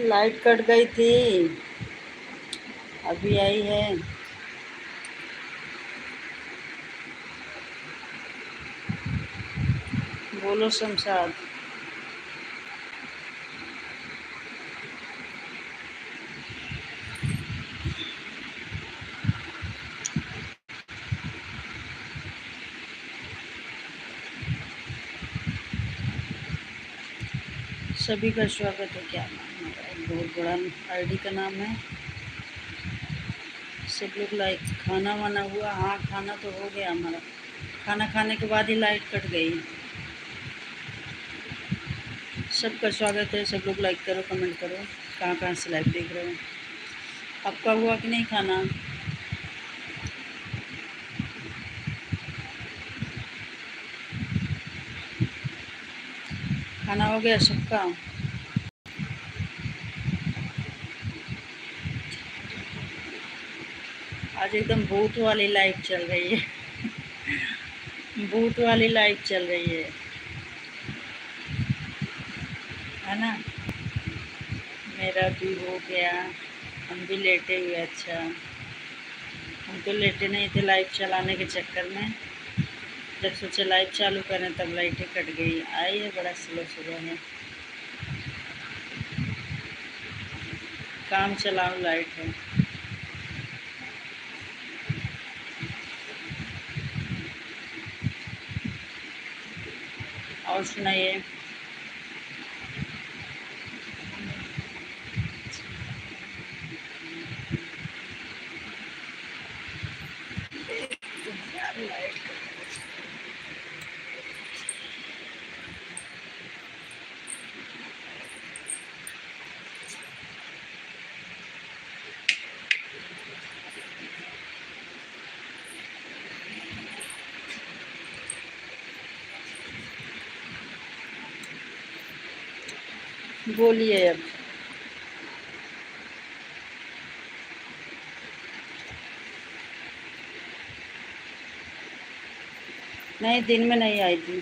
Light cut गई थी, अभी आई है। बोलो शमशाद। सभी का स्वागत है। क्या नाम है? एक बहुत बड़ा आईडी का नाम है। सब लोग लाइक खाना वाना हुआ? हाँ, खाना तो हो गया हमारा। खाना खाने के बाद ही लाइट कट गई। सबका स्वागत है। सब लोग लाइक करो, कमेंट करो, कहाँ कहाँ से लाइव देख रहे हो। आपका हुआ कि नहीं खाना? खाना हो गया सबका? आज एकदम भूत वाली लाइट चल रही है। भूत वाली लाइट चल रही है ना। मेरा भी हो गया, हम भी लेटे हुए। अच्छा, हम तो लेटे नहीं थे लाइट चलाने के चक्कर में। जब सोचे लाइट चालू करें तब लाइटें कट गई। आई है, बड़ा स्लो सुबह है। काम चलाओ लाइट है। और सुनाइए। बोलिए अब। नहीं, दिन में नहीं आई थी।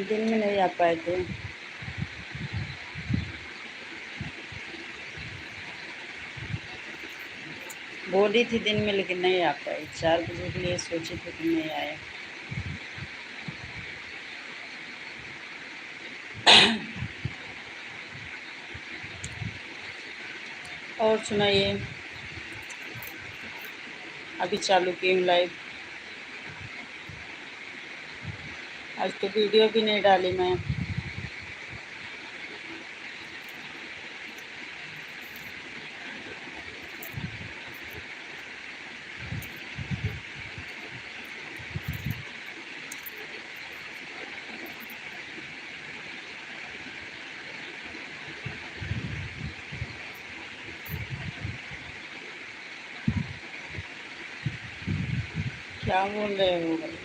दिन में नहीं आ पाए थे। बोली थी दिन में, लेकिन नहीं आ पाई। 4 बजे के लिए सोचे थे कि नहीं आए। और सुनाइए। अभी चालू की हूँ लाइव। आज तो वीडियो भी नहीं डाली मैं। क्या बोल रहे हो भाई?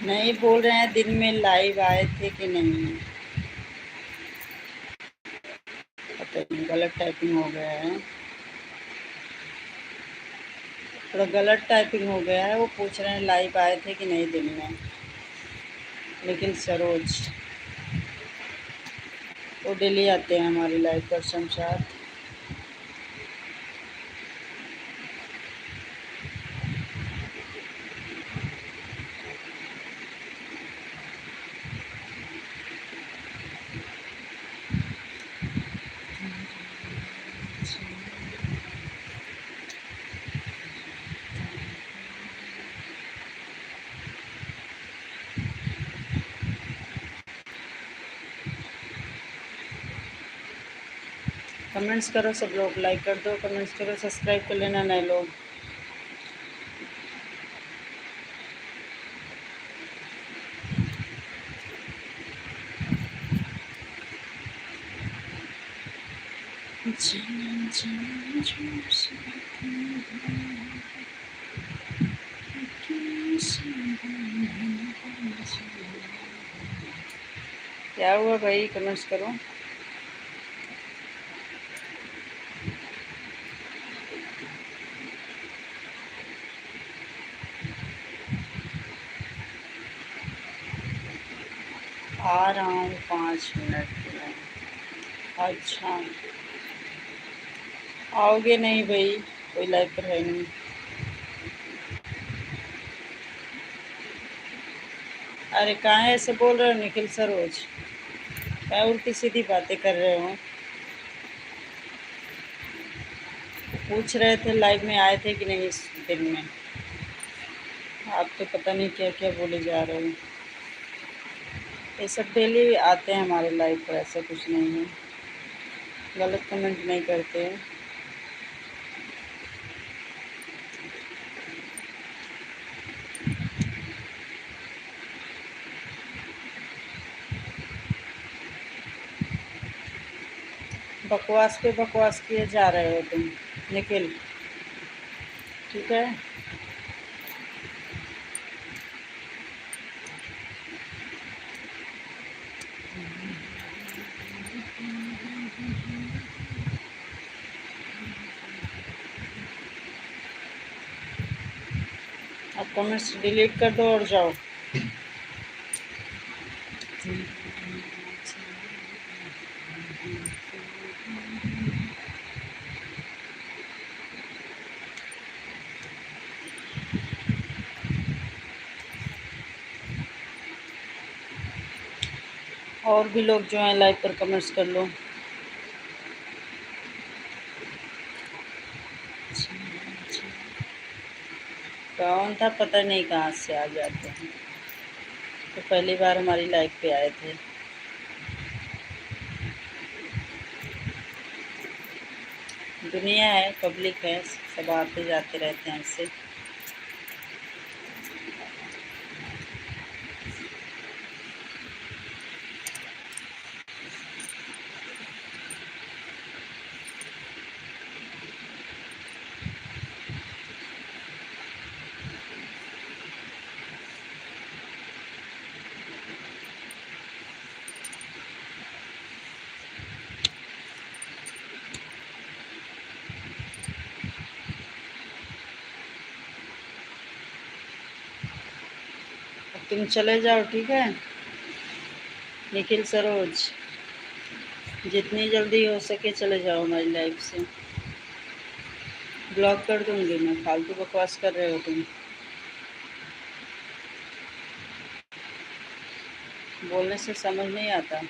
नहीं, बोल रहे हैं दिन में लाइव आए थे कि नहीं। पता नहीं, गलत टाइपिंग हो गया है। थोड़ा गलत टाइपिंग हो गया है। वो पूछ रहे हैं लाइव आए थे कि नहीं दिन में। लेकिन सरोज वो डेली आते हैं हमारी लाइव पर। शमशाद कमेंट्स करो सब लोग, लाइक कर दो, कमेंट्स करो, सब्सक्राइब कर लेना नए लोग। क्या हुआ भाई? कमेंट्स करो। आ रहा हूँ 5 मिनट में। अच्छा, आओगे नहीं भाई, कोई लाइव पर है नहीं। अरे कहाँ ऐसे बोल रहे हो निखिल सरोज, क्या उल्टी सीधी बातें कर रहे हो। पूछ रहे थे लाइव में आए थे कि नहीं इस दिन में। आप तो पता नहीं क्या क्या बोले जा रहे हो। ये सब डेली आते हैं हमारे लाइव पर, ऐसा कुछ नहीं है। गलत कमेंट नहीं करते हैं। बकवास पे बकवास किए जा रहे हो तुम निखिल, ठीक है। अब कमेंट्स डिलीट कर दो और जाओ। और भी लोग जो हैं लाइव पर कमेंट्स कर लो। कौन था पता नहीं, कहाँ से आ जाते हैं। तो पहली बार हमारी लाइव पे आए थे। दुनिया है, पब्लिक है, सब आते जाते रहते हैं ऐसे। तुम चले जाओ, ठीक है निखिल सरोज, जितनी जल्दी हो सके चले जाओ हमारी लाइफ से। ब्लॉक कर दूंगी मैं, फालतू बकवास कर रहे हो तुम। बोलने से समझ नहीं आता।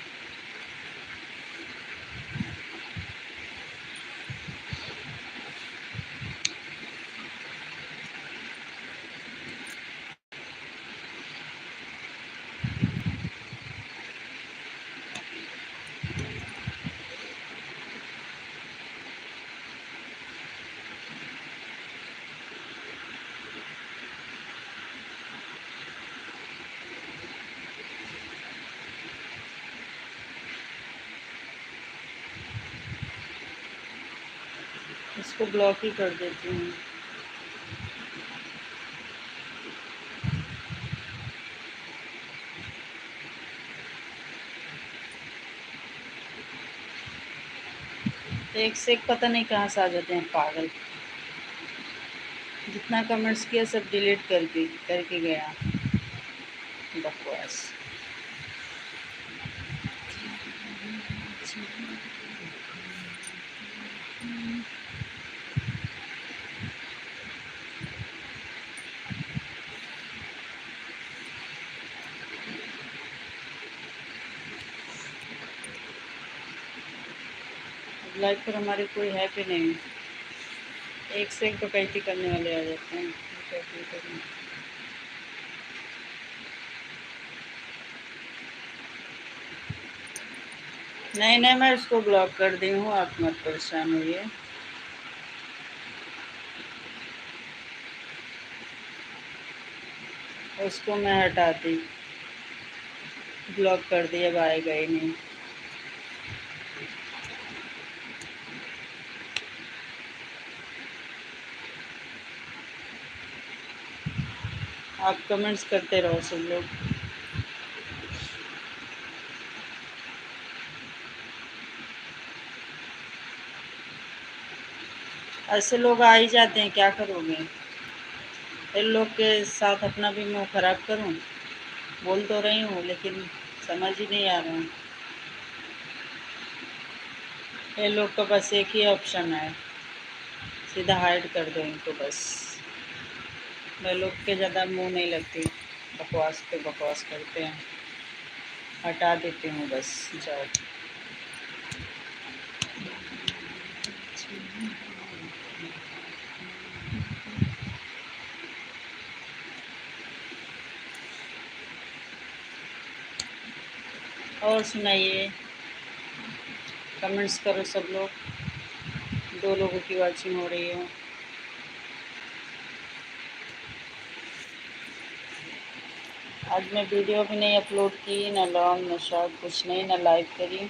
इसको ब्लॉक ही कर देती हूँ। एक से एक पता नहीं कहाँ से आ जाते हैं पागल। जितना कमेंट्स किया सब डिलीट करके गया। बकवास। लाइफ पर हमारे कोई है भी नहीं। एक से एक डकैती करने वाले आ जाते हैं। नहीं नहीं, मैं उसको ब्लॉक कर दी हूँ, आप मत परेशान होइए। उसको मैं हटा दी, ब्लॉक कर दिया, अब आएगा ही नहीं। आप कमेंट्स करते रहो सब लोग। ऐसे लोग आ ही जाते हैं, क्या करोगे। इन लोग के साथ अपना भी मुंह खराब करूं। बोल तो रही हूँ लेकिन समझ ही नहीं आ रहा है। ये लोग का बस एक ही ऑप्शन है, सीधा हाइड कर दो इनको बस। मैं लोग के ज़्यादा मुंह नहीं लगती, बकवास पे बकवास करते हैं, हटा देती हूँ बस, जाओ। और सुनाइए, कमेंट्स करो सब लोग। 2 लोगों की वॉचिंग हो रही है। आज मैं वीडियो भी नहीं अपलोड की, ना लॉन्ग, ना शॉर्ट, कुछ नहीं, ना लाइव करी।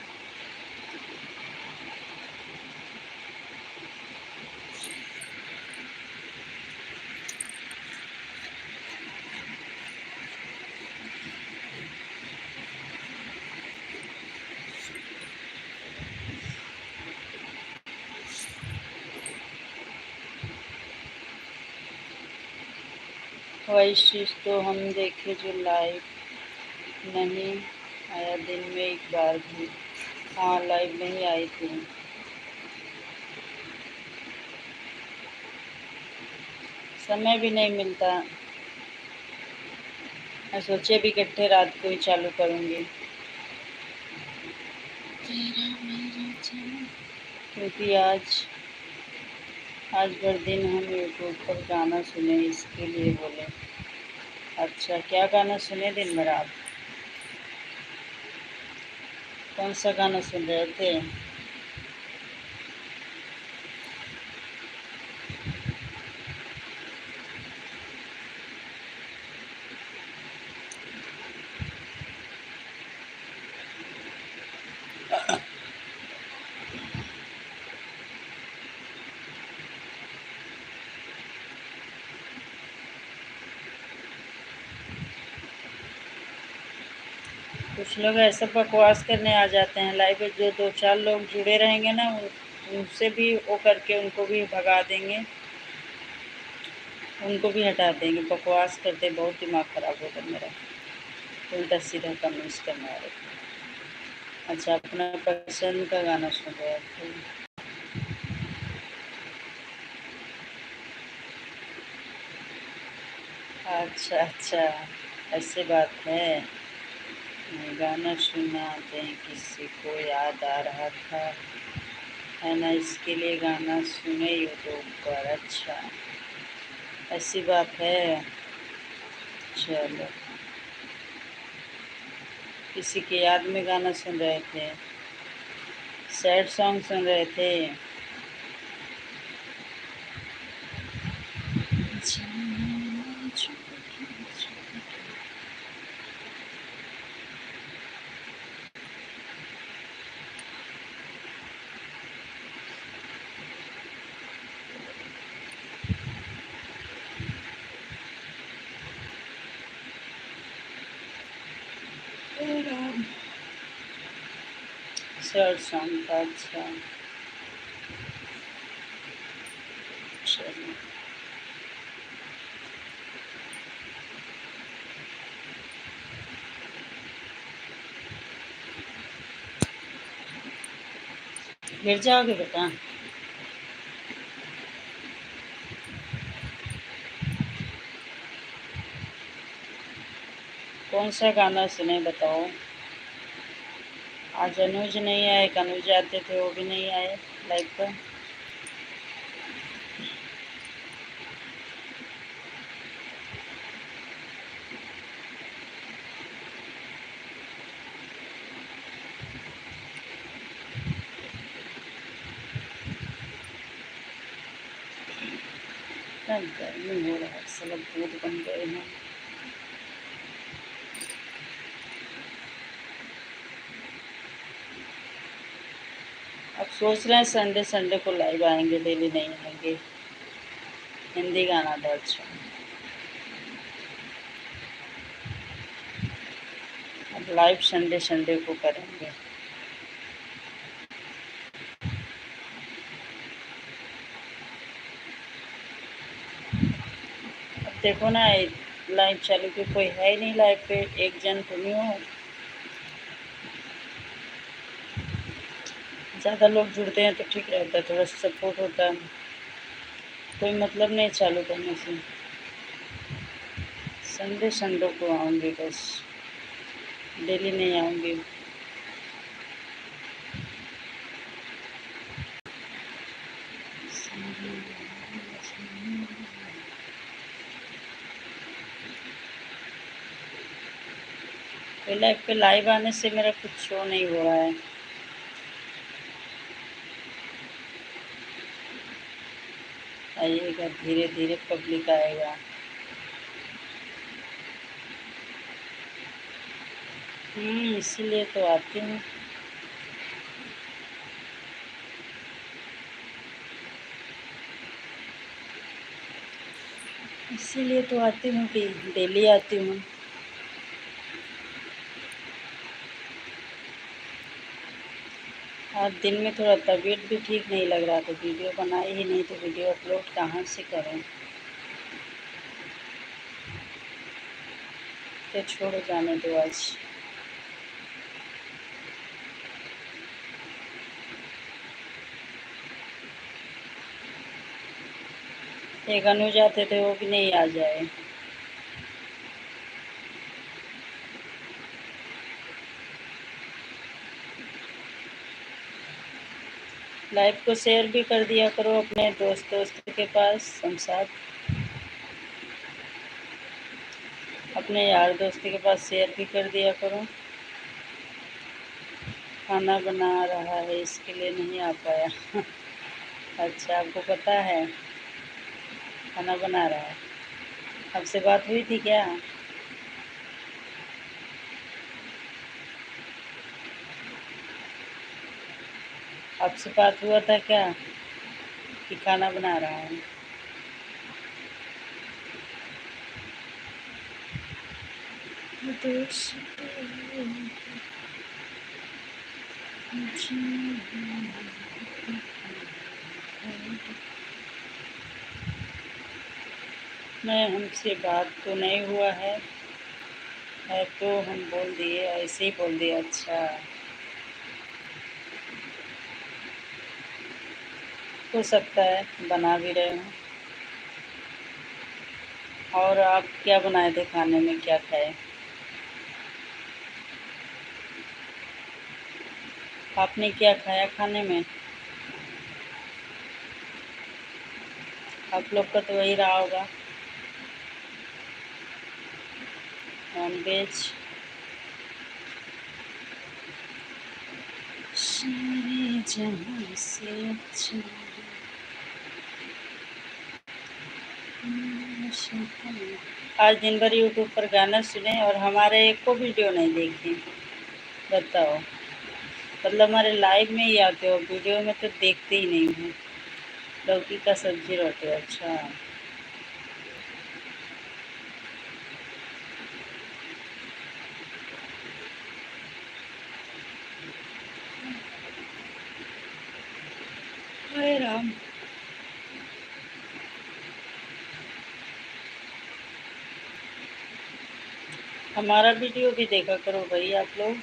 वही चीज़ तो हम देखे जो लाइव नहीं आया दिन में एक बार भी। हाँ, लाइव नहीं आई थी। समय भी नहीं मिलता। मैं सोचे भी इकट्ठे रात को ही चालू करूँगी, क्योंकि आज भर दिन हम यूट्यूब पर गाना सुने, इसके लिए बोले। अच्छा, क्या गाना सुने दिन भर आप? कौन सा गाना सुन रहे थे? कुछ लोग ऐसा बकवास करने आ जाते हैं लाइव में, जो 2-4 लोग जुड़े रहेंगे ना, उनसे भी वो करके उनको भी भगा देंगे, उनको भी हटा देंगे। बकवास करते बहुत दिमाग ख़राब होता है मेरा, उल्टा सीधा कमेंट्स करने वाले। अच्छा, अपना पसंद का गाना सुन रहे थे? अच्छा अच्छा, ऐसी बात है। मैं गाना सुना दें, किसी को याद आ रहा था, है ना, इसके लिए गाना सुने यूट्यूब पर। अच्छा, ऐसी बात है। चलो, किसी की याद में गाना सुन रहे थे? सैड सॉन्ग सुन रहे थे? सैड सॉन्ग था, अच्छा। चलो, गिर जाओगे बेटा। कौन सा गाना सुने बताओ? आज अनुज नहीं आए, अनुज आते थे, वो भी नहीं आए लाइव पर। इतना गर्मी हो रहा है, सब भूत बन गए हैं। अब सोच रहे हैं संडे संडे को लाइव आएंगे, डेली नहीं आएंगे। हिंदी गाना था, अच्छा। अब लाइव संडे संडे को करेंगे। अब देखो ना, लाइव चालू की कोई है ही नहीं लाइव पे, एक जन तुम ही हो। ज़्यादा लोग जुड़ते हैं तो ठीक रहता है, थोड़ा सपोर्ट होता है। कोई मतलब नहीं चालू करने से। संडे संडे को आऊँगी बस, डेली नहीं आऊँगी। पे लाइव आने से मेरा कुछ शो नहीं हो रहा है। आइएगा, धीरे धीरे पब्लिक आएगा। इसीलिए तो आती हूँ। इसीलिए तो आती हूँ कि डेली आती हूँ। आज दिन में थोड़ा तबीयत भी ठीक नहीं लग रहा था, वीडियो बनाई ही नहीं, तो वीडियो अपलोड कहाँ से करें। तो छोड़ जाने दो आज। एक अनुज आते थे, वो भी नहीं आ जाए। लाइव को शेयर भी कर दिया करो अपने दोस्त के पास। हम साथ अपने यार दोस्त के पास शेयर भी कर दिया करो। खाना बना रहा है, इसके लिए नहीं आ पाया। अच्छा, आपको पता है खाना बना रहा है? आपसे बात हुई थी क्या? आपसे बात हुआ था क्या कि खाना बना रहा है? मैं हमसे बात तो नहीं हुआ है तो हम बोल दिए, ऐसे ही बोल दिए। अच्छा, हो सकता है बना भी रहे हों। और आप क्या बनाए थे खाने में, क्या खाए? आपने क्या खाया खाने में? आप लोग का तो वही रहा होगा, नॉन वेज। सारे जहां से अच्छा आज दिन भर यूट्यूब पर गाना सुने और हमारे एक को वीडियो नहीं देखे। बताओ, मतलब हमारे लाइव में ही आते हो, वीडियो में तो देखते ही नहीं हैं। लौकी का सब्जी रोटी, अच्छा। हाय राम। हमारा वीडियो भी देखा करो भाई आप लोग।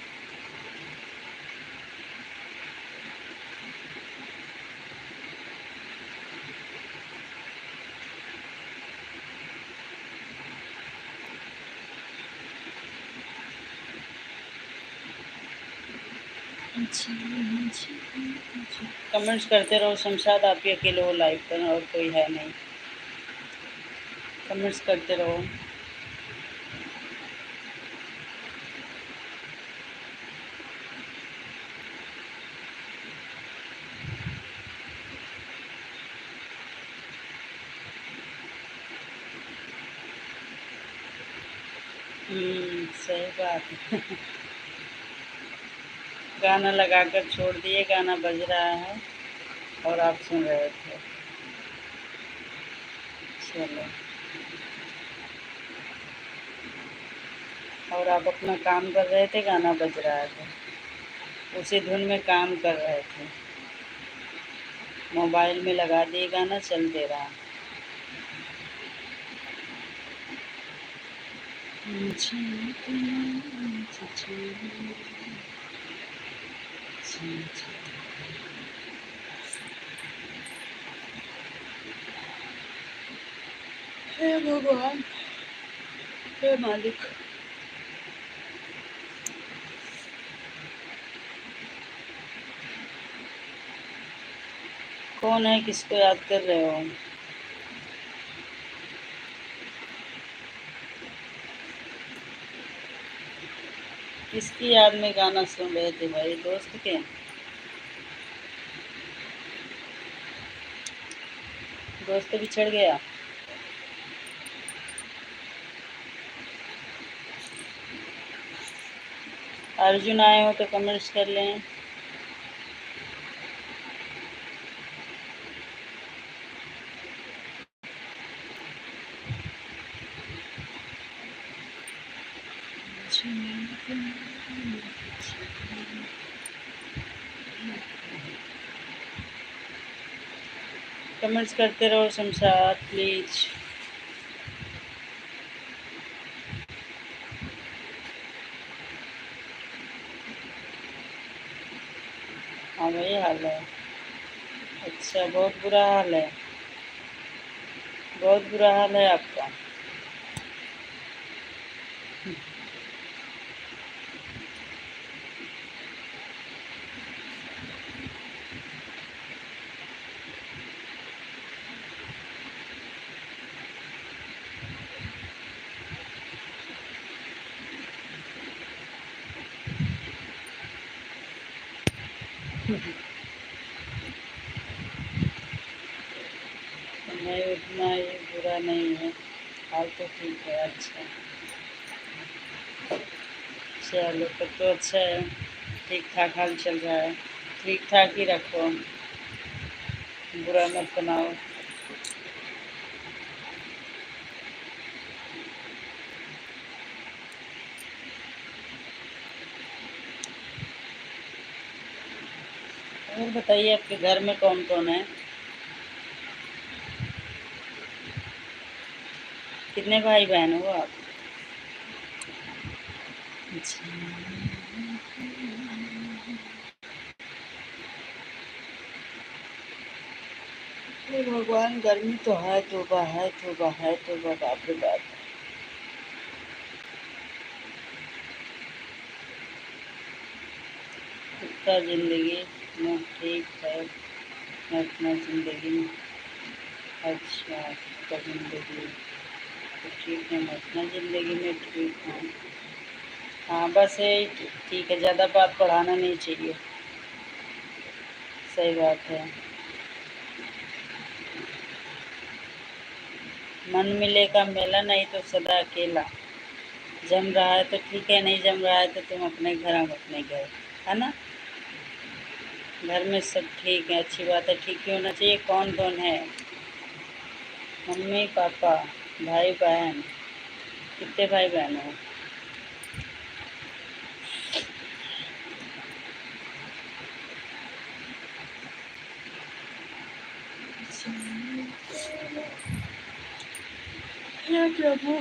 कमेंट्स करते रहो। शमशाद आप ही अकेले हो लाइव पर, और कोई है नहीं। कमेंट्स करते रहो। सही बात है। गाना लगाकर छोड़ दिए, गाना बज रहा है और आप सुन रहे थे। चलो, और आप अपना काम कर रहे थे, गाना बज रहा था, उसी धुन में काम कर रहे थे। मोबाइल में लगा दिए गाना, चल दे रहा। हे भगवान, हे मालिक। कौन है, किसको याद कर रहे हो? किसकी याद में गाना सुन रहे थे भाई? दोस्त के? दोस्त बिछड़ गया? अर्जुन आए हो तो कमेंट्स कर लें। कमेंट्स करते रहो शमशाद, प्लीज। हाँ वही हाल है। अच्छा, बहुत बुरा हाल है। बहुत बुरा हाल है आपका। नहीं, उतना ही बुरा नहीं है। हाल तो ठीक है। अच्छा, चलो तब तो अच्छा है। ठीक ठाक हाल चल रहा है। ठीक ठाक ही रखो, बुरा मत बनाओ। और बताइए, आपके घर में कौन कौन है? कितने भाई बहन हो आप? अच्छा। हे भगवान, गर्मी तो है, तौबा है, तौबा है, तौबा, बाप रे बाप। उसका ज़िंदगी में ठीक है। मैं अपना ज़िंदगी में। अच्छा, उसका ज़िंदगी तो ठीक है, मैं अपना ज़िंदगी में ठीक हूँ। हाँ बस यही ठीक है, ज़्यादा बात बढ़ाना नहीं चाहिए। सही बात है। मन मिलेगा मेला, नहीं तो सदा अकेला। जम रहा है तो ठीक है, नहीं जम रहा है तो तुम अपने घर, हम अपने घर, है ना? घर में सब ठीक है, अच्छी बात है, ठीक ही होना चाहिए। कौन कौन है? मम्मी पापा, भाई बहन। कितने भाई बहन हो? हे प्रभु।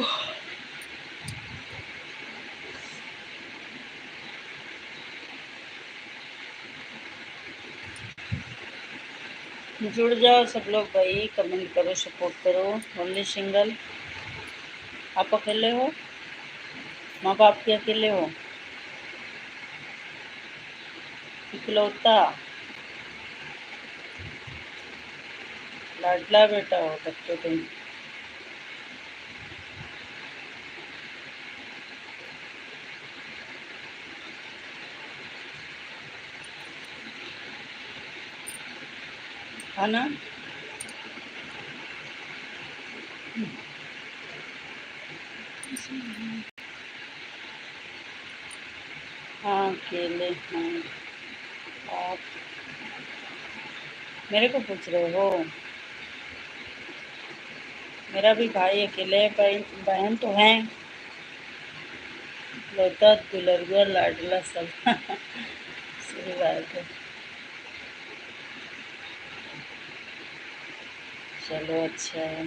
जुड़ जाओ सब लोग भाई, कमेंट करो, सपोर्ट करो। Only single. आप अकेले हो? माँ बाप के अकेले हो? इकलौता? लाडला बेटा हो तब तो तुम। है ना? हाँ अकेले हैं। आप मेरे को पूछ रहे हो? मेरा भी भाई अकेले है, बहन तो हैं। लौता दुलरुआ लाडला सब। सही बात है। चलो अच्छा है।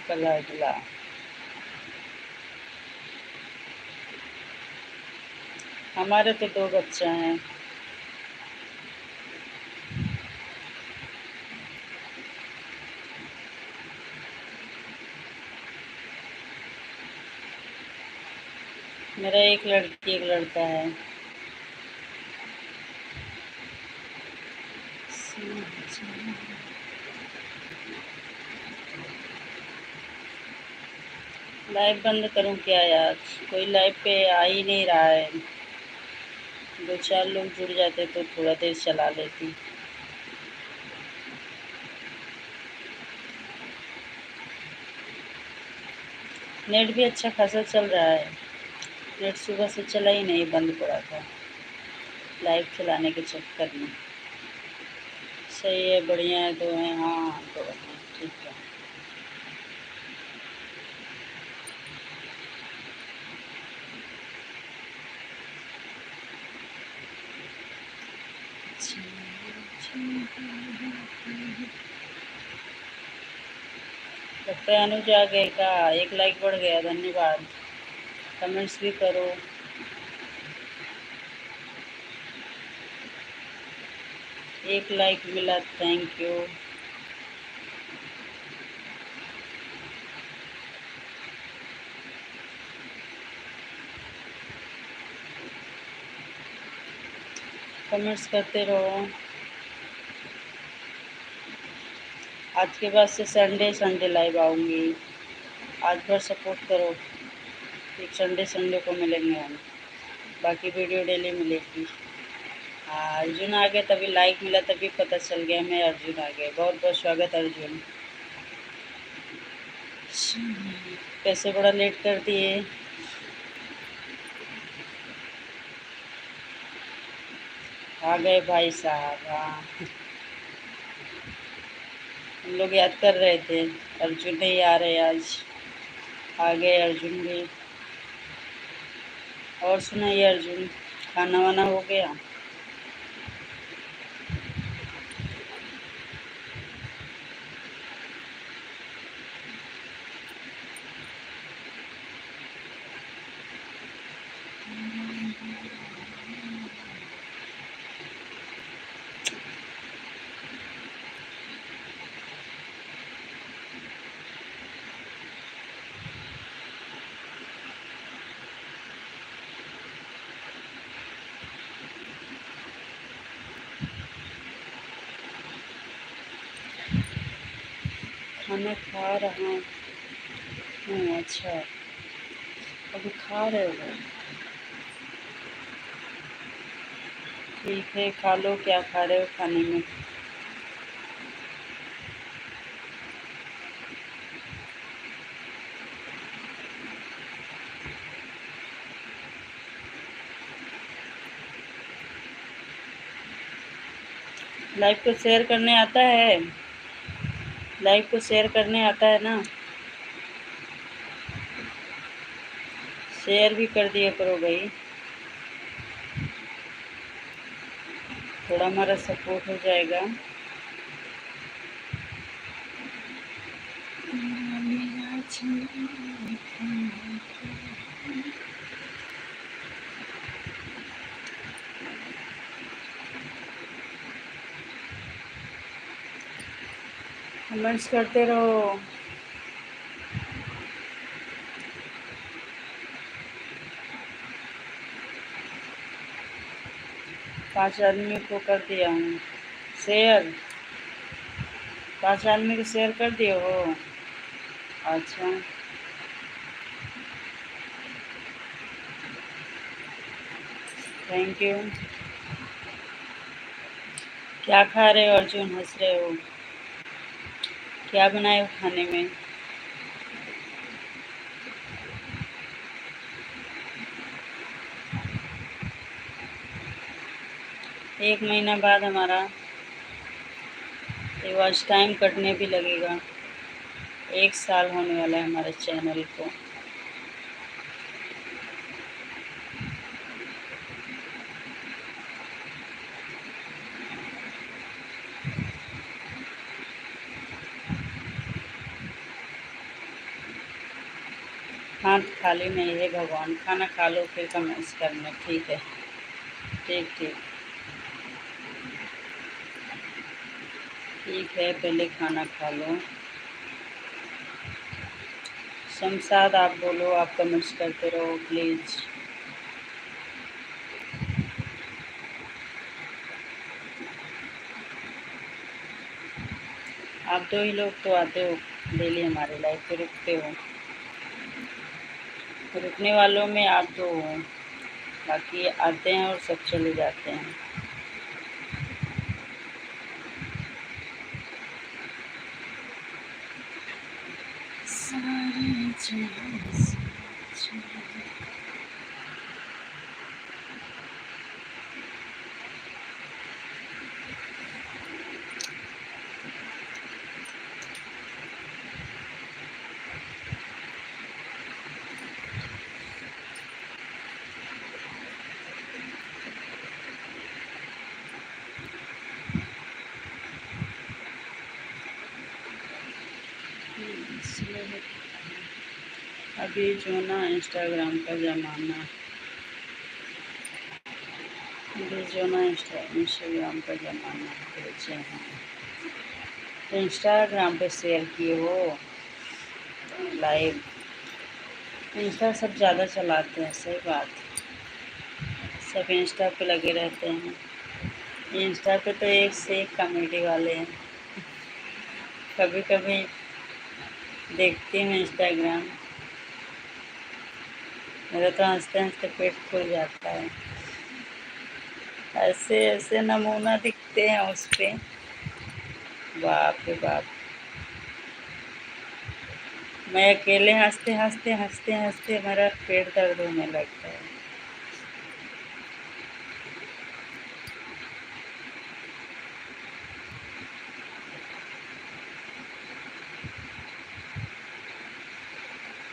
कला अगला। हमारे तो 2 बच्चे हैं। मेरा एक लड़की एक लड़का है। लाइव बंद करूं क्या यार? कोई लाइव पे आ ही नहीं रहा है। 2-4 लोग जुड़ जाते तो थोड़ा देर चला लेती। नेट भी अच्छा खासा चल रहा है। नेट सुबह से चला ही नहीं, बंद पड़ा था लाइव चलाने के चक्कर में। सही है, बढ़िया है, 2 हैं। हाँ, 2 हैं, ठीक है। लगता है अनुज आ गए का। 1 लाइक बढ़ गया, धन्यवाद। कमेंट्स भी करो। एक लाइक मिला, थैंक यू। कमेंट्स करते रहो। आज के बाद से संडे संडे लाइव आऊँगी। आज भर सपोर्ट करो। एक संडे संडे को मिलेंगे हम, बाकी वीडियो डेली मिलेगी। हाँ, अर्जुन आ गए, तभी लाइक मिला, तभी पता चल गया मैं अर्जुन आ गए। बहुत बहुत स्वागत अर्जुन। कैसे बड़ा लेट कर दिए। आ गए भाई साहब। हाँ, हम लोग याद कर रहे थे, अर्जुन नहीं आ रहे आज। आ गए अर्जुन भी। और सुनाइए अर्जुन, खाना वाना हो गया? खाना खा रहा हूँ। अच्छा, अभी खा रहे हो? ठीक है, खा लो। क्या खा रहे हो खाने में? लाइव को शेयर करने आता है? लाइव को शेयर करने आता है ना? शेयर भी कर दिया करो भाई, थोड़ा हमारा सपोर्ट हो जाएगा। कमेंट्स करते रहो। पांच आदमी को कर दिया हूँ शेयर। 5 आदमी को शेयर कर दिए हो? अच्छा, थैंक यू। क्या खा रहे हो अर्जुन, हंस रहे हो? क्या बनाए हो खाने में? एक महीना बाद हमारा ये वॉच टाइम कटने भी लगेगा। 1 साल होने वाला है हमारे चैनल को। हाथ खाली नहीं है भगवान, खाना खा लो फिर कमेंट्स करना, ठीक है? ठीक ठीक ठीक है, पहले खाना खा लो। शमशाद आप बोलो, आप कमेंट्स करते रहो प्लीज़। आप दो ही लोग तो आते हो डेली हमारे लाइफ पे, रुकते हो। रुकने वालों में आप दो हो, बाकी आते हैं और सब चले जाते हैं। सारे जहां से अभी जो ना इंस्टाग्राम का ज़माना, अभी जो ना इंस्टाग्राम का ज़माना भेजे हैं तो इंस्टाग्राम पे शेयर किए हो लाइव। इंस्टा सब ज़्यादा चलाते हैं, सही बात, सब इंस्टा पे लगे रहते हैं। इंस्टा पे तो एक से एक कॉमेडी वाले हैं। कभी कभी देखती हूँ इंस्टाग्राम, मेरा तो हंसते हंसते पेट फूल जाता है। ऐसे ऐसे नमूना दिखते हैं उस पे, बाप रे बाप। मैं अकेले हंसते हंसते हंसते हंसते मेरा पेट दर्द होने लगता है।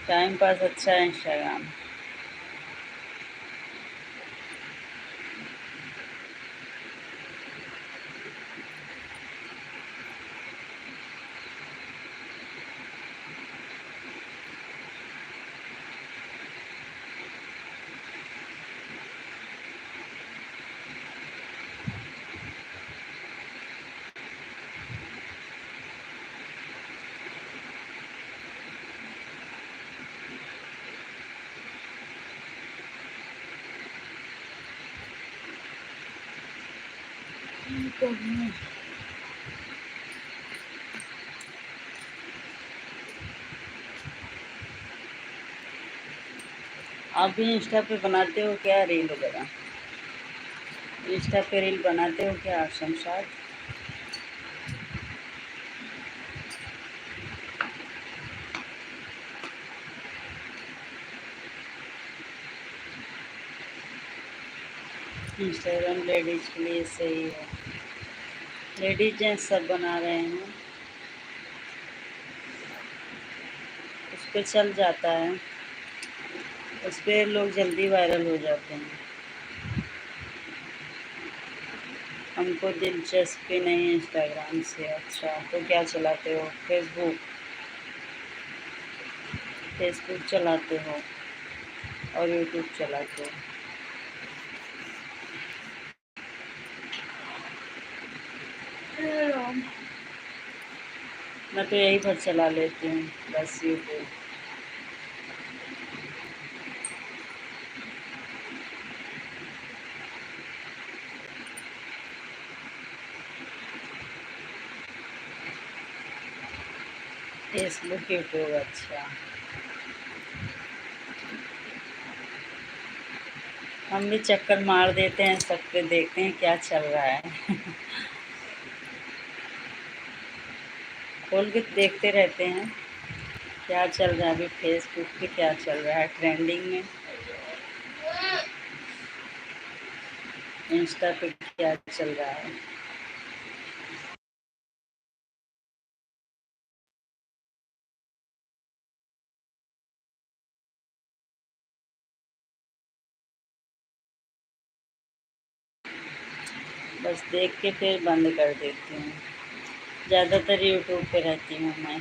टाइम पास अच्छा है इंस्टाग्राम। आप भी इंस्टा पे बनाते हो क्या रील वगैरह? इंस्टा पे रील बनाते हो क्या शमशाद? इंस्टाग्राम लेडीज के लिए सही है, लेडीज जेंट्स सब बना रहे हैं, उस पर चल जाता है, उस पर लोग जल्दी वायरल हो जाते हैं। हमको दिलचस्पी नहीं इंस्टाग्राम से। अच्छा, तो क्या चलाते हो? फेसबुक? फेसबुक चलाते हो और यूट्यूब चलाते हो? मैं तो यही पर चला लेती हूँ, बस यूट्यूब। फेसबुक यूट्यूब, अच्छा। हम भी चक्कर मार देते हैं सब पे, देखते हैं क्या चल रहा है। खोल के देखते रहते हैं क्या चल रहा है। अभी फेसबुक पे क्या चल रहा है ट्रेंडिंग में, इंस्टा पे क्या चल रहा है। बस देख के फिर बंद कर देती हूँ। ज़्यादातर यूट्यूब पे रहती हूँ मैं।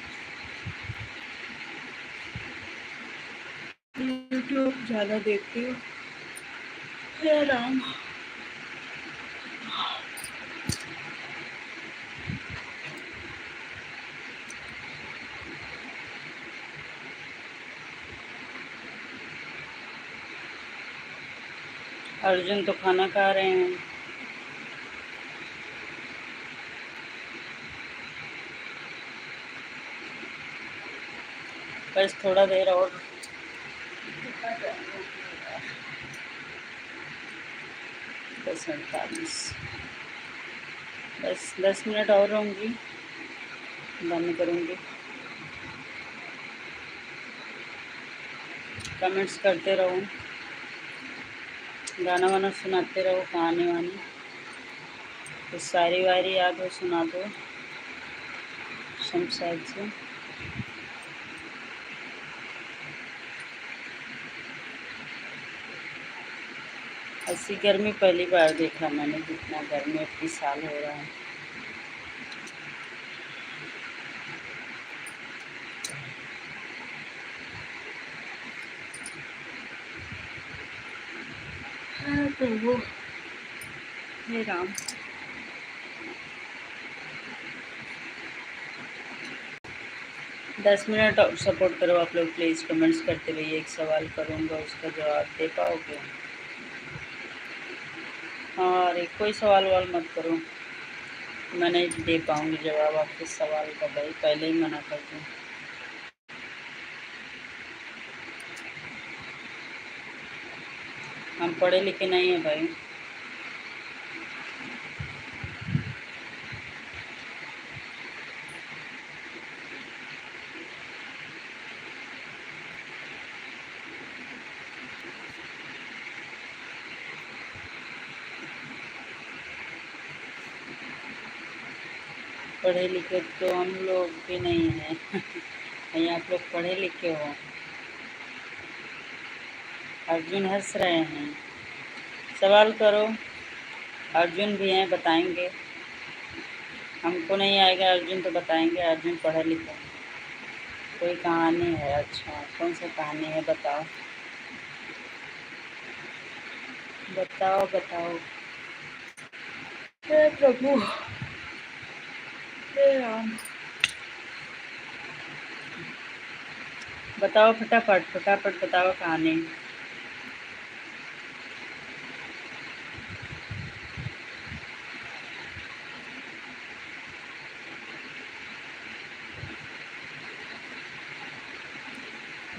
यूट्यूब ज़्यादा देखती हूँ। हे राम। अर्जुन तो खाना खा रहे हैं। बस थोड़ा देर और 10:48, बस 10 मिनट और रहूँगी, बंद करूँगी। कमेंट्स करते रहो, गाना वाना सुनाते रहो, कहानी वानी, कुछ शायरी वायरी याद हो सुना दो शमशाद से। ऐसी गर्मी पहली बार देखा मैंने, जितना गर्मी 21 साल हो रहा है। प्रभु, हे राम। दस मिनट और सपोर्ट करो आप लोग प्लीज़, कमेंट्स करते रहिए। एक सवाल करूँगा, उसका जवाब दे पाओगे? हाँ, अरे कोई सवाल वाल मत करो, मैं नहीं दे पाऊँगी जवाब आपके सवाल का भाई, पहले ही मना कर दूँ। हम पढ़े लिखे नहीं हैं भाई। पढ़े लिखे तो हम लोग भी नहीं हैं। कहीं आप लोग पढ़े लिखे हो? अर्जुन हंस रहे हैं। सवाल करो, अर्जुन भी हैं, बताएंगे। हमको नहीं आएगा, अर्जुन तो बताएंगे, अर्जुन पढ़े लिखे हैं। कोई कहानी है? अच्छा, कौन सी कहानी है बताओ, बताओ बताओ। हे प्रभु, हे राम। बताओ फटाफट फटाफट बताओ कहानी।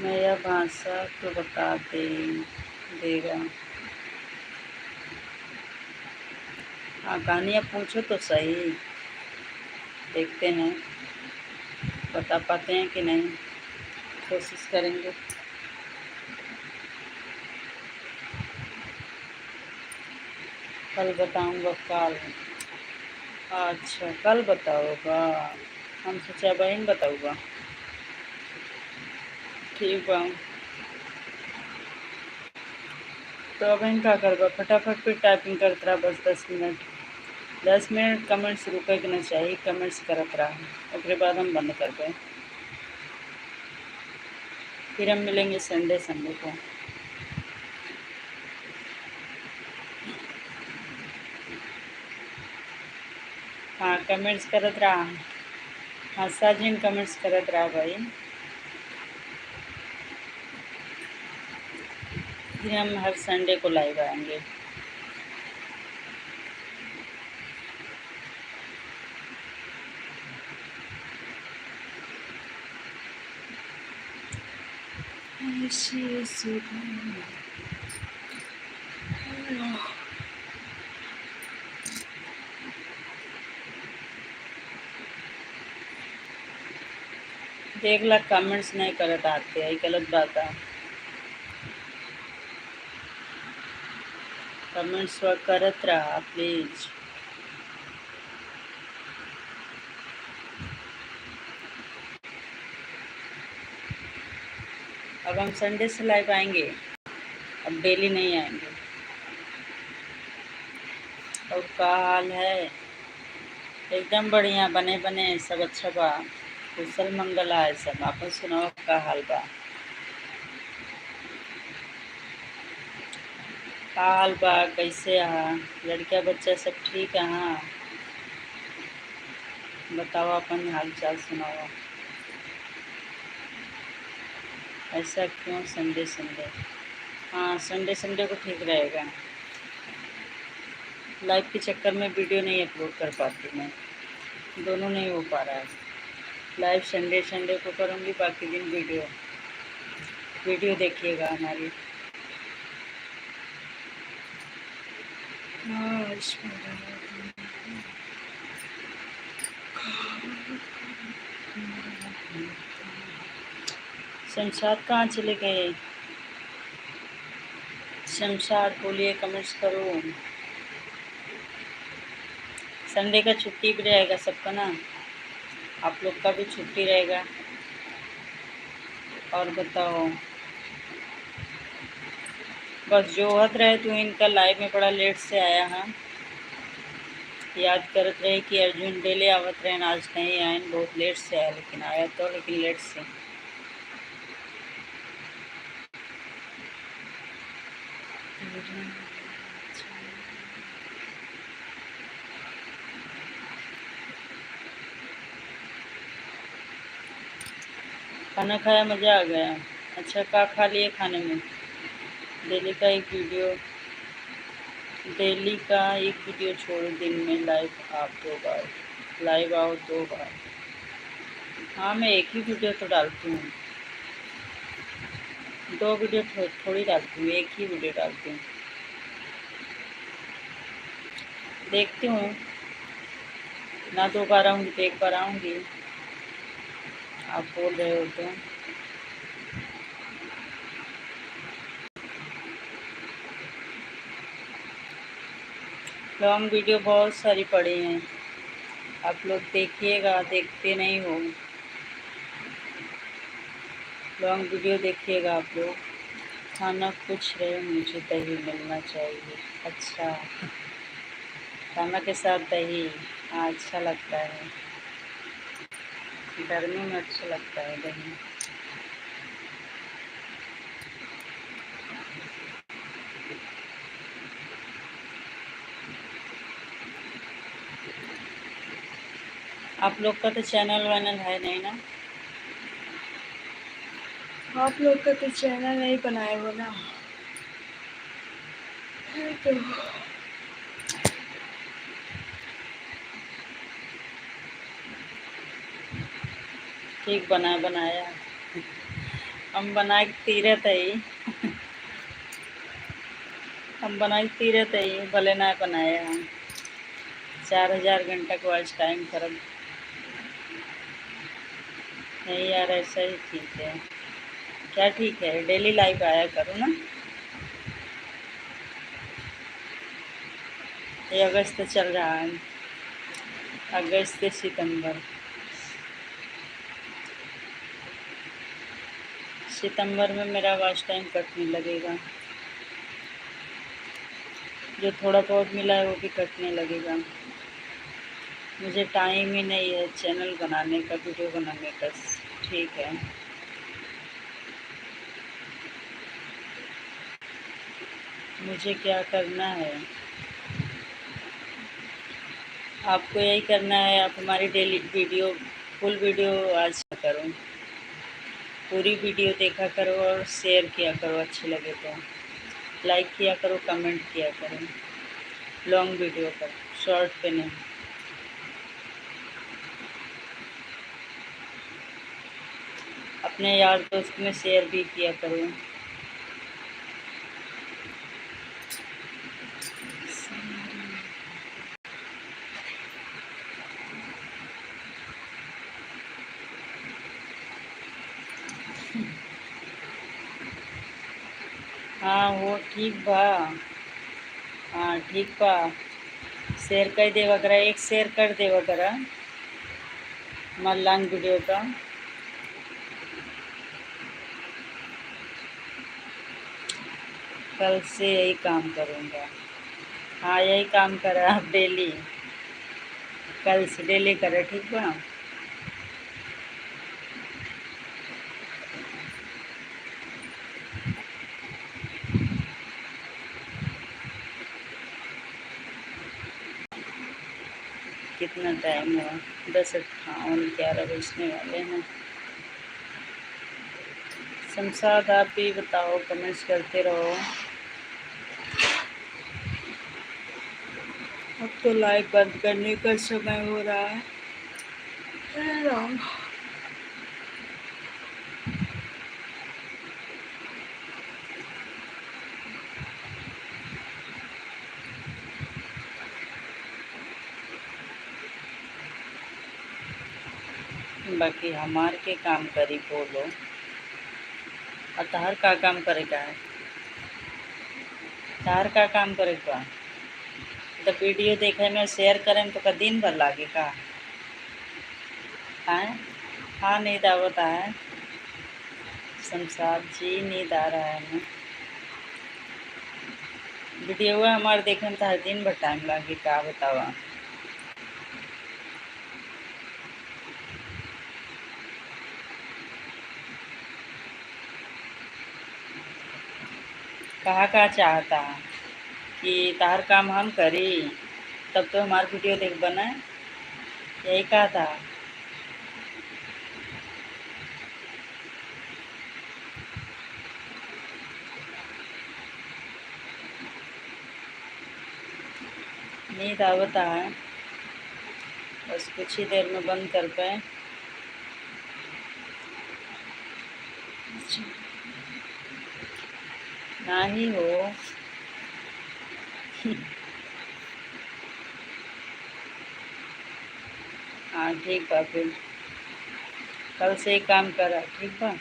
मेरा भाषा तो बता देगा। हाँ, कहानियाँ पूछो तो सही, देखते हैं बता पाते हैं कि नहीं, कोशिश करेंगे। कल बताऊंगा कल। अच्छा, कल बताओगा? हम सोचा बहन बताऊगा। ठीक बा, तो बहन का करबा? फटाफट फिर टाइपिंग करत रहा, बस 10 मिनट। 10 मिनट कमेंट्स रुके के ना चाहिए, कमेंट्स करत रहा, उसके बाद हम बंद कर दें। फिर हम मिलेंगे संडे को। हाँ, कमेंट्स करत रहा। हाँ, साजिन कमेंट्स करत रहा भाई। फिर हम हर संडे को लाइव आएंगे। देख ला, कमेंट्स नहीं करत आते है, गलत बात है। कमेंट्स करत रहा प्लीज। अब हम संडे से लाइव आएंगे, अब डेली नहीं आएंगे। और क्या हाल है? एकदम बढ़िया, बने बने सब अच्छा बा, कुशल मंगल है सब। आपन सुनाओ का हाल बा? हाल बा कैसे हाँ लड़किया बच्चा सब ठीक है। हाँ बताओ अपन हाल चाल सुनाओ। ऐसा क्यों संडे संडे? हाँ संडे संडे को ठीक रहेगा। लाइव के चक्कर में वीडियो नहीं अपलोड कर पाती मैं, दोनों नहीं हो पा रहा है। लाइव संडे संडे को करूँगी, बाकी दिन वीडियो वीडियो देखिएगा हमारी। हाँ शमशाद कहाँ चले गए? शमशाद बोलिए, कमेंट्स करो। संडे का छुट्टी भी रहेगा सबका ना, आप लोग का भी छुट्टी रहेगा। और बताओ, बस जोहत रहे तो इनका लाइव में बड़ा लेट से आया। हाँ याद करत रहे कि अर्जुन डेले आवत रहे, आज नहीं आए, बहुत लेट से आया, लेकिन आया तो लेकिन लेट से। खाना खाया, मज़ा आ गया। अच्छा क्या खा लिए खाने में? डेली का एक वीडियो, डेली का एक वीडियो छोड़ो, दिन में लाइव आप 2 बार, लाइव आओ 2 बार। हाँ मैं एक ही वीडियो तो डालती हूँ, 2 वीडियो थोड़ी डालती हूँ, एक ही वीडियो डालती हूँ। देखती हूँ ना, 2 बार आऊँगी तो 1 बार आऊँगी, आप बोल रहे हो तो। लॉन्ग वीडियो बहुत सारी पड़ी हैं, आप लोग देखिएगा, देखते नहीं हो। लॉन्ग वीडियो देखिएगा आप लोग। खाना कुछ रहे, मुझे दही मिलना चाहिए। अच्छा खाना के साथ दही, हाँ अच्छा लगता है, गर्मी में अच्छा लगता है दही। आप लोग का तो चैनल वैनल है नहीं ना? आप लोग का तो चैनल नहीं बनाए हो ना, तो ठीक बनाया। हम बनाए तीरथ है, हम बनाए तीरथ है, भले ना बनाया हम 4000 घंटा को आज टाइम कर। नहीं यार ऐसा ही ठीक है। क्या ठीक है, डेली लाइव आया करो ना। ये अगस्त चल रहा है, अगस्त से सितंबर, सितंबर में मेरा वॉच टाइम कटने लगेगा, जो थोड़ा बहुत मिला है वो भी कटने लगेगा। मुझे टाइम ही नहीं है चैनल बनाने का, वीडियो बनाने का। ठीक है, मुझे क्या करना है? आपको यही करना है, आप हमारी डेली वीडियो, फुल वीडियो आज करो, पूरी वीडियो देखा करो और शेयर किया करो, अच्छे लगे तो लाइक किया करो, कमेंट किया करो। लॉन्ग वीडियो पर, शॉर्ट पे नहीं। अपने यार दोस्त में शेयर भी किया करो। हाँ वो ठीक बा, हाँ ठीक बा। शेयर कर देवा करा, एक शेयर कर देवा करा हमारे लॉन्ग वीडियो का। कल से यही काम करूँगा। हाँ यही काम करा आप डेली, कल से डेली करें, ठीक बा। कितना टाइम हुआ? 10:58, 11 बजने वाले हैं। शमशाद आप भी बताओ, कमेंट्स करते रहो। अब तो लाइव बंद करने का समय हो रहा है। बाकी हमार के काम करी बोलो, अतहर का काम करेगा है, तहर का काम करेगा। तो वीडियो देखे में शेयर करें तो का दिन भर लागेगा। हाँ हाँ, नींद आवता है शमशाद जी, नींद आ रहा है हमें। वीडियो हमारे देखने में तो हर दिन भर टाइम लागेगा, बतावा। कहा चाहता कि तार काम हम करी तब तो हमारा वीडियो देख बना, यही कहा था। नींद आवता है, बस कुछ ही देर में बंद कर पाए। ना ही हो। हाँ ठीक बा, फिर कल से ही काम करा, ठीक बा।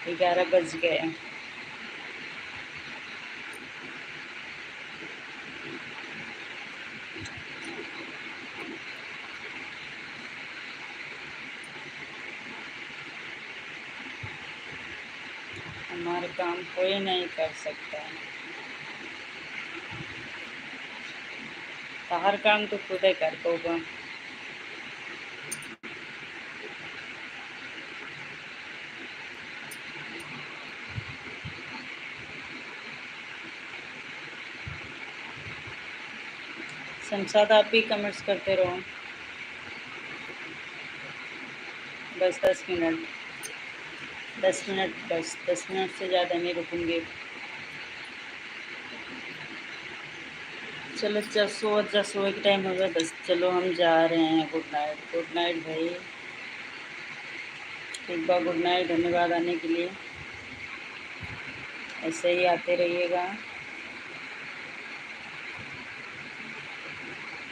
11 बज गए। हमारे काम कोई नहीं कर सकता है, तो हर काम तो खुद ही कर पाऊँगा। शमशाद आप भी कमेंट्स करते रहो। बस 10 मिनट, 10 मिनट, बस 10 मिनट से ज़्यादा नहीं रुकूंगी। चलो सोए के टाइम हो गया, बस चलो हम जा रहे हैं। गुड नाइट, गुड नाइट भाई। एक बार गुड नाइट, धन्यवाद आने के लिए। ऐसे ही आते रहिएगा।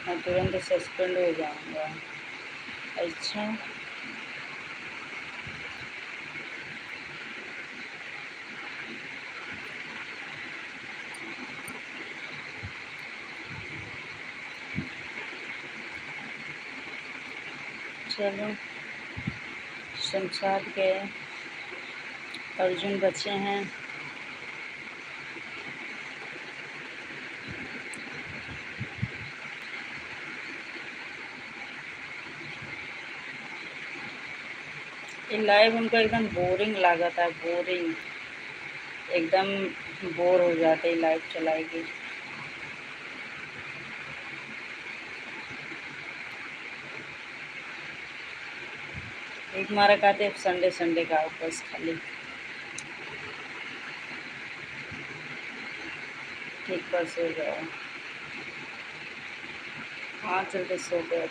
मैं तुरंत सस्पेंड हो जाऊंगा। अच्छा, चलो। शमशाद गए, अर्जुन बचे हैं। ये लाइव उनको एकदम बोरिंग लगा था, बोरिंग, एकदम बोर हो जाते लाइव चलाएगी। एक मारा कहते संडे संडे का बस खाली। ठीक पर सो जाओ। हाँ चलते सो गए।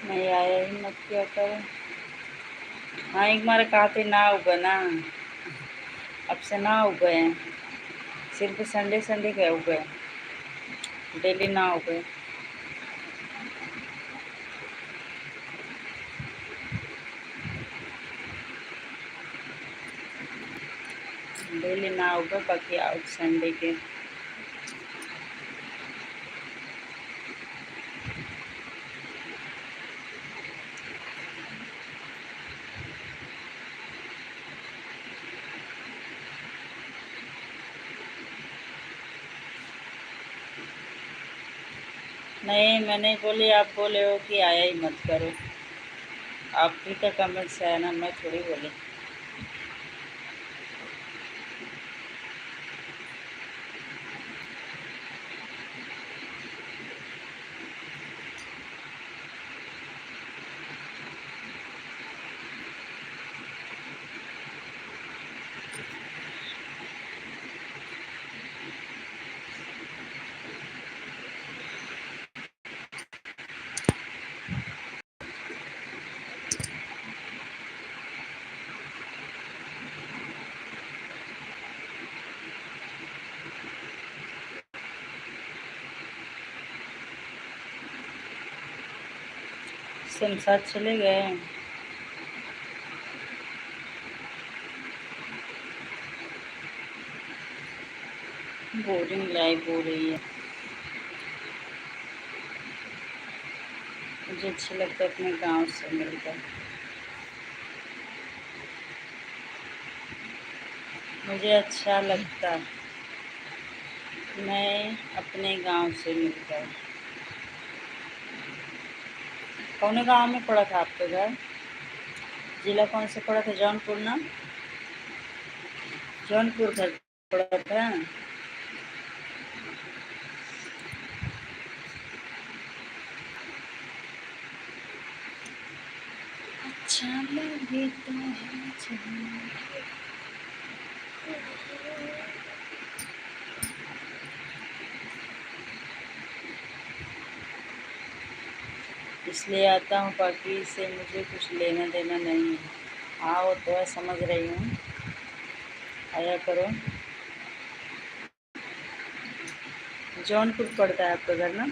नहीं आया ही मत क्या करो। हाँ एक मारा कहते ना उगा ना, अब से ना उगे हैं, सिर्फ संडे संडे के उगे, डेली ना उगे। डेली ना उगे, बाकी आउट संडे के। नहीं, मैं नहीं बोली, आप बोले हो कि आया ही मत करो। आप ही का कमेंट से आया ना, मैं थोड़ी बोली। शमशाद चले गए। बोरिंग लाइफ हो रही है। मुझे अच्छा लगता है अपने गांव से मिलकर। मुझे अच्छा लगता मैं अपने गांव से मिलकर। कौन गांव में पड़ा था आपका घर? जिला कौन से पड़ा था? जौनपुर ना? जौनपुर घर पड़ा था। अच्छा लगे तो है चलो। इसलिए आता हूँ, बाकी इससे मुझे कुछ लेना देना नहीं है। हाँ वो तो है, समझ रही हूँ। आया करो। जौनपुर पड़ता है आपका घर ना?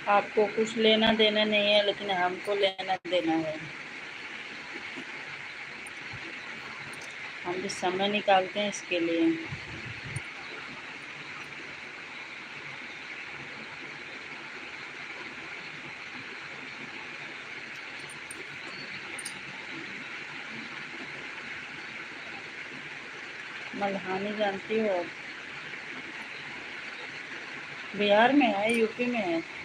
आपको कुछ लेना देना नहीं है, लेकिन हमको लेना देना है। हम भी समय निकालते हैं इसके लिए। मल्हानी जानती हो? बिहार में है, यूपी में है?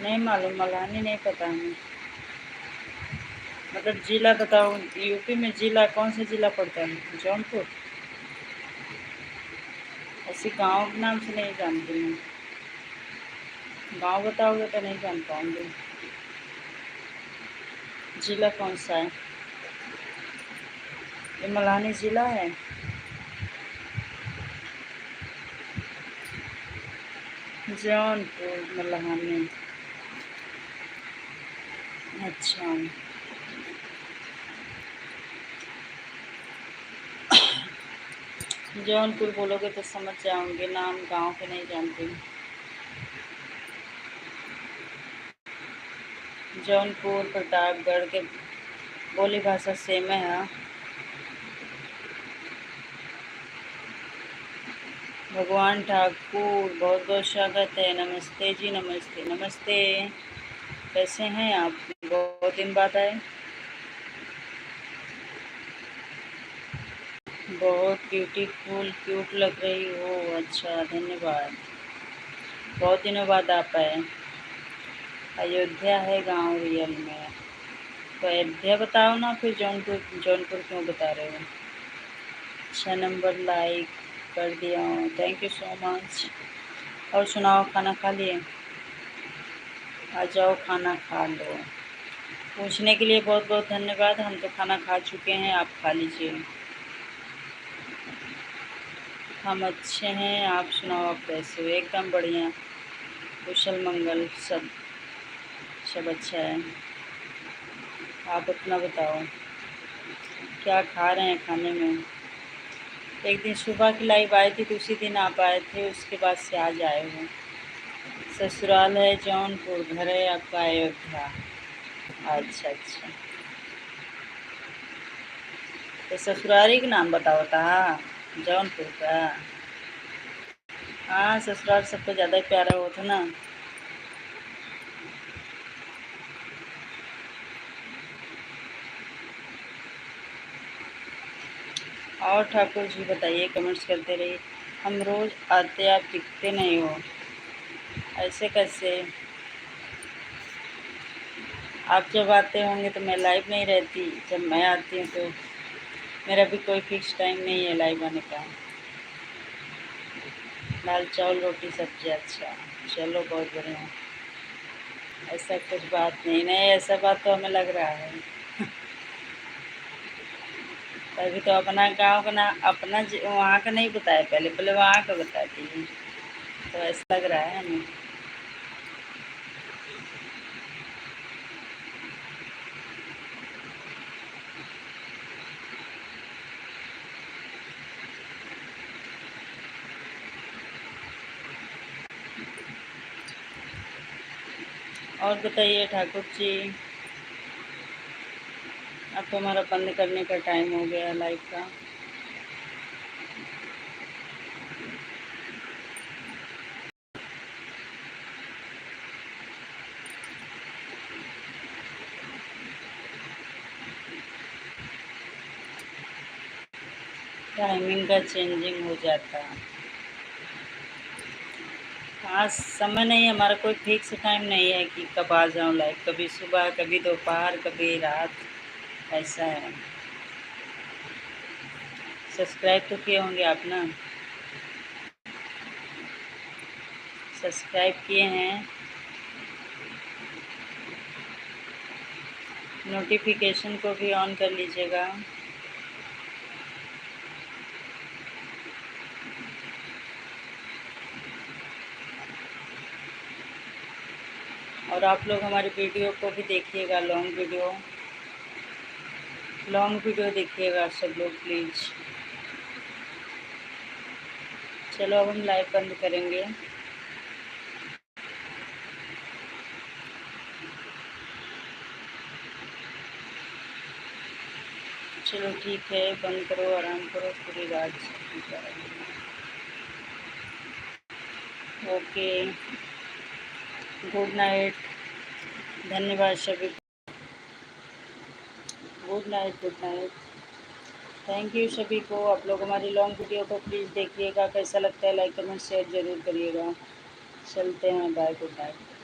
नहीं मालूम, मल्हानी नहीं पता हमें। मतलब जिला बताओ, यूपी में जिला कौन सा जिला पड़ता है? जौनपुर? ऐसी गांव के नाम से नहीं जानती हूँ। गांव बताओगे तो नहीं जान पाऊंगी। जिला कौन सा है? ये मल्हानी जिला है? जौनपुर मल्हानी। अच्छा। जौनपुर बोलोगे तो समझ जाऊंगी, नाम गांव के नहीं जानती हूँ। जौनपुर प्रतापगढ़ के बोली भाषा सेम है। हाँ। भगवान ठाकुर, बहुत बहुत स्वागत है। नमस्ते जी, नमस्ते नमस्ते। कैसे हैं आप? बहुत दिन बाद आए। बहुत ब्यूटीफुल क्यूट लग रही हो। अच्छा, धन्यवाद। बहुत दिनों बाद आप आए। अयोध्या है गांव रियल में। तो अयोध्या बताओ ना, फिर जौनपुर जौनपुर क्यों बता रहे हो? 6 नंबर लाइक कर दिया हूँ, थैंक यू सो मच। और सुनाओ, खाना खा लिए? आ जाओ खाना खा लो। पूछने के लिए बहुत बहुत धन्यवाद। हम तो खाना खा चुके हैं, आप खा लीजिए। हम अच्छे हैं, आप सुनाओ, आप कैसे हो? एकदम बढ़िया, कुशल मंगल, सब सब अच्छा है। आप अपना बताओ, क्या खा रहे हैं खाने में? एक दिन सुबह की लाइव आई थी तो उसी दिन आप आए थे, उसके बाद से आज आए हो। ससुराल है जौनपुर, घर है आपका अयोध्या। अच्छा अच्छा, तो ससुरारी का नाम बताओ था जौनपुर का। हाँ, ससुराल सबको ज़्यादा ही प्यारा होता ना। और ठाकुर जी बताइए, कमेंट्स करते रहिए। हम रोज़ आते, आप दिखते नहीं हो। ऐसे कैसे? आप जब आते होंगे तो मैं लाइव नहीं रहती, जब मैं आती हूँ तो मेरा भी कोई फिक्स टाइम नहीं है लाइव आने का। दाल चावल रोटी सब्जी, अच्छा चलो बहुत बढ़िया। ऐसा कुछ बात नहीं, नहीं ऐसा बात तो हमें लग रहा है। तभी तो अपना गाँव का ना, अपना वहाँ का नहीं बताया, पहले पहले वहाँ का बता दीजिए, तो ऐसा लग रहा है हमें। और बताइए ठाकुर जी, अब तो हमारा बंद करने का टाइम हो गया लाइव का। टाइमिंग का चेंजिंग हो जाता है। हाँ, समय नहीं, हमारा कोई फिक्स टाइम नहीं है कि कब आ जाऊँ लाइव, कभी सुबह, कभी दोपहर, कभी रात, ऐसा है। सब्सक्राइब तो किए होंगे आप ना? सब्सक्राइब किए हैं, नोटिफिकेशन को भी ऑन कर लीजिएगा। और आप लोग हमारी वीडियो को भी देखिएगा, लॉन्ग वीडियो देखिएगा सब लोग प्लीज़। चलो अब हम लाइव बंद करेंगे। चलो ठीक है, बंद करो, आराम करो, पूरी रात। ओके, गुड नाइट, धन्यवाद सभी। Good night, good night, thank you सभी को। आप लोग हमारी लॉन्ग वीडियो को प्लीज़ देखिएगा, कैसा लगता है लाइक कमेंट शेयर ज़रूर करिएगा। चलते हैं, बाय, गुड नाइट।